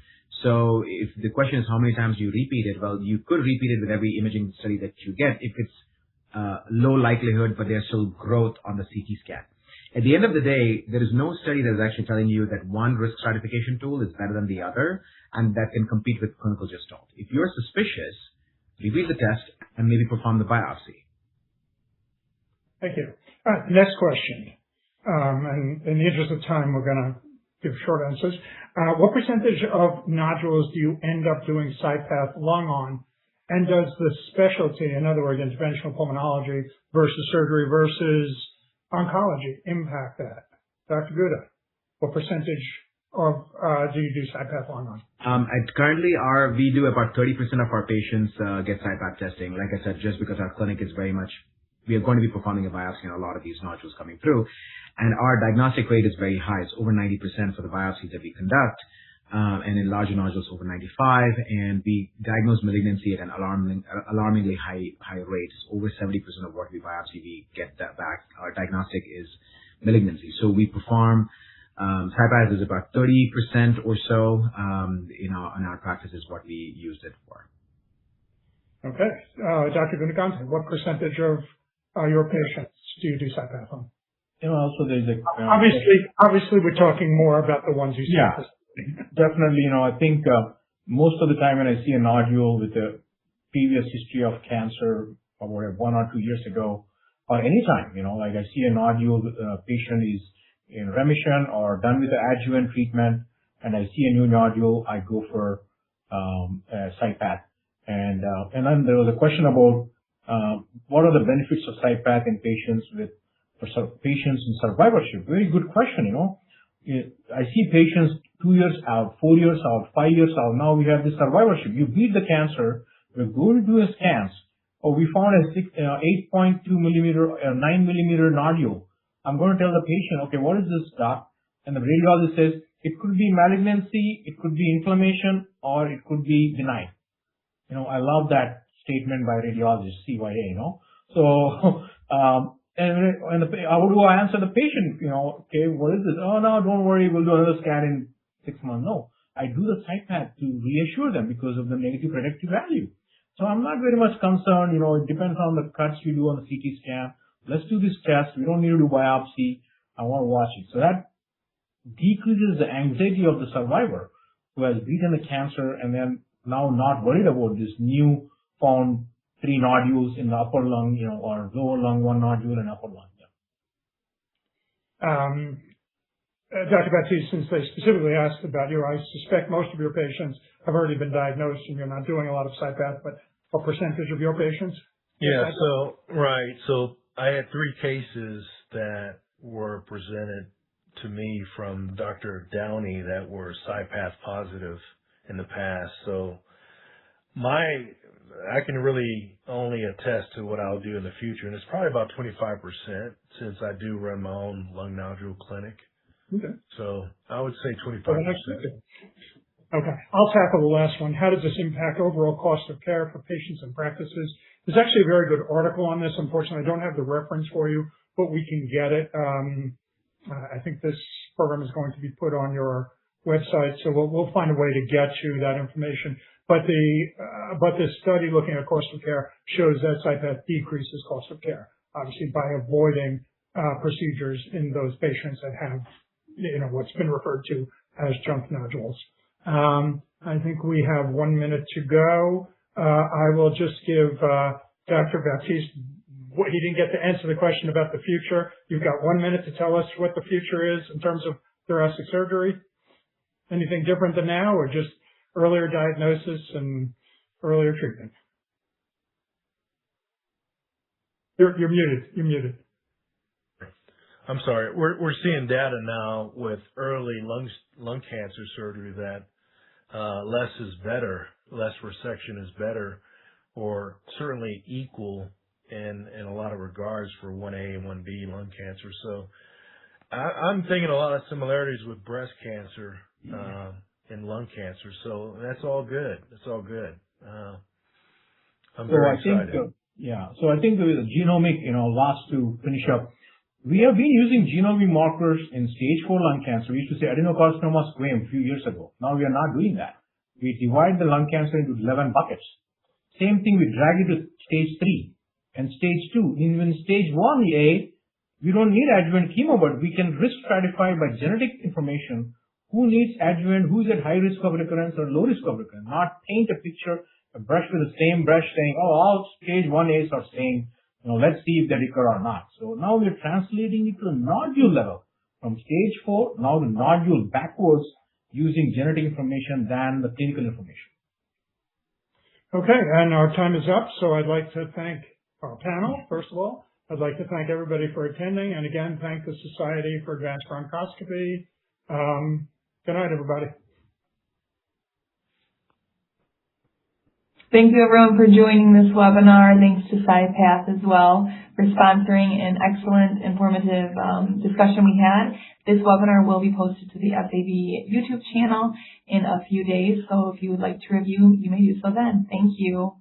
So if the question is how many times you repeat it, well, you could repeat it with every imaging study that you get if it's low likelihood, but there's still growth on the CT scan. At the end of the day, there is no study that is actually telling you that one risk stratification tool is better than the other and that can compete with clinical gestalt. If you're suspicious, repeat the test and maybe perform the biopsy. Thank you. All right, next question. And in the interest of time, we're going to give short answers. What percentage of nodules do you end up doing CyPath lung on? And does the specialty, in other words, interventional pulmonology versus surgery versus oncology, impact that? Dr. Gouda, what percentage of do you do CyPath lung on? Currently, we do about 30% of our patients get CyPath testing. Like I said, just because our clinic is very much, we are going to be performing a biopsy on a lot of these nodules coming through. And our diagnostic rate is very high. It's over 90% for the biopsies that we conduct. And in larger nodules, over 95. And we diagnose malignancy at an alarmingly high rate. It's over 70% of what we biopsy, we get that back. Our diagnostic is malignancy. So we perform, CyPath is about 30% or so, in our practice is what we used it for. Okay. Dr. Gunakant, what percentage of your patients do you do CyPath on? Also there's obviously we're talking more about the ones you see. Yeah, definitely. I think most of the time when I see a nodule with a previous history of cancer or 1 or 2 years ago, or any time, like I see a nodule, patient is in remission or done with the adjuvant treatment, and I see a new nodule, I go for CyPath. And then there was a question about what are the benefits of CyPath in patients patients in survivorship. Very good question. I see patients 2 years out, 4 years out, 5 years out. Now we have this survivorship. You beat the cancer. We're going to do a scans. Or we found a 8.2 millimeter or 9 millimeter nodule. I'm going to tell the patient, okay, what is this, doc? And the radiologist says it could be malignancy, it could be inflammation, or it could be benign. I love that statement by radiologist, CYA. So, how do I answer the patient? Okay, what is this? Oh, no, don't worry, we'll do another scan in 6 months. No, I do the CyPath to reassure them because of the negative predictive value. So I'm not very much concerned. It depends on the cuts you do on the CT scan. Let's do this test. We don't need to do biopsy. I want to watch it. So that decreases the anxiety of the survivor who has beaten the cancer and then now not worried about this new found 3 nodules in the upper lung, or lower lung, 1 nodule in upper lung. Dr. Baptiste, since they specifically asked about you, I suspect most of your patients have already been diagnosed and you're not doing a lot of CyPath, but what percentage of your patients? Yeah, right. So I had 3 cases that were presented to me from Dr. Downey that were CyPath positive in the past. So I can really only attest to what I'll do in the future, and it's probably about 25% since I do run my own lung nodule clinic. Okay. So I would say 25%. Okay. I'll tackle the last one. How does this impact overall cost of care for patients and practices? There's actually a very good article on this. Unfortunately, I don't have the reference for you, but we can get it. I think this program is going to be put on your website, so we'll find a way to get you that information. But the study looking at cost of care shows that CyPath decreases cost of care, obviously by avoiding procedures in those patients that have, what's been referred to as junk nodules. I think we have 1 minute to go. I will just give Dr. Baptiste, he didn't get to answer the question about the future. You've got 1 minute to tell us what the future is in terms of thoracic surgery. Anything different than now, or just earlier diagnosis and earlier treatment? You're muted. You're muted. I'm sorry. We're seeing data now with early lung cancer surgery that less is better, less resection is better, or certainly equal in a lot of regards for 1A and 1B lung cancer. So I'm thinking a lot of similarities with breast cancer and lung cancer. So that's all good. It's all good. I'm very excited. Yeah. So I think the genomic, last to finish up, we have been using genomic markers in stage 4 lung cancer. We used to say adenocarcinoma squam a few years ago. Now we are not doing that. We divide the lung cancer into 11 buckets. Same thing, we drag it to stage 3 and stage 2. In stage 1A, we don't need adjuvant chemo, but we can risk stratify by genetic information who needs adjuvant, who is at high risk of recurrence or low risk of recurrence, not paint a picture, a brush with the same brush saying, oh, all stage 1As are same, let's see if they recur or not. So now we're translating it to a nodule level from stage 4, now the nodule backwards using genetic information than the clinical information. Okay, and our time is up, so I'd like to thank our panel, first of all. I'd like to thank everybody for attending, and again, thank the Society for Advanced Bronchoscopy. Good night, everybody. Thank you, everyone, for joining this webinar. Thanks to CyPath as well for sponsoring an excellent, informative discussion we had. This webinar will be posted to the SAB YouTube channel in a few days, so if you would like to review, you may do so then. Thank you.